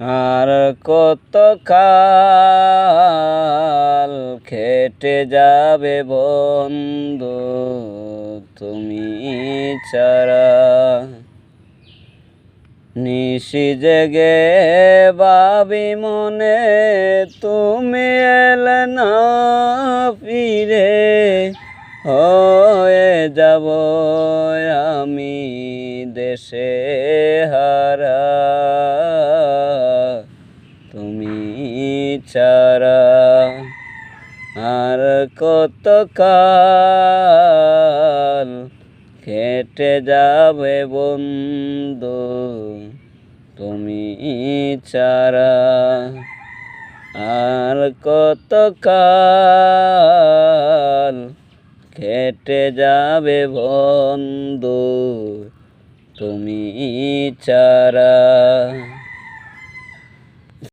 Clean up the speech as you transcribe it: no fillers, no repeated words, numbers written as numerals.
আর কত কাল কেটে যাবে বন্ধু তুমি ছাড়া। নিশি জেগে ভাবি মনে তুমি এলে না ফিরে, হয়ে যাব আমি দেশে হারা তুমি ছাড়া। আর কত কাল কেটে যাবে বন্ধু তুমি ছাড়া। আর কত কাল কেটে যাবে বন্ধু তুমি ছাড়া।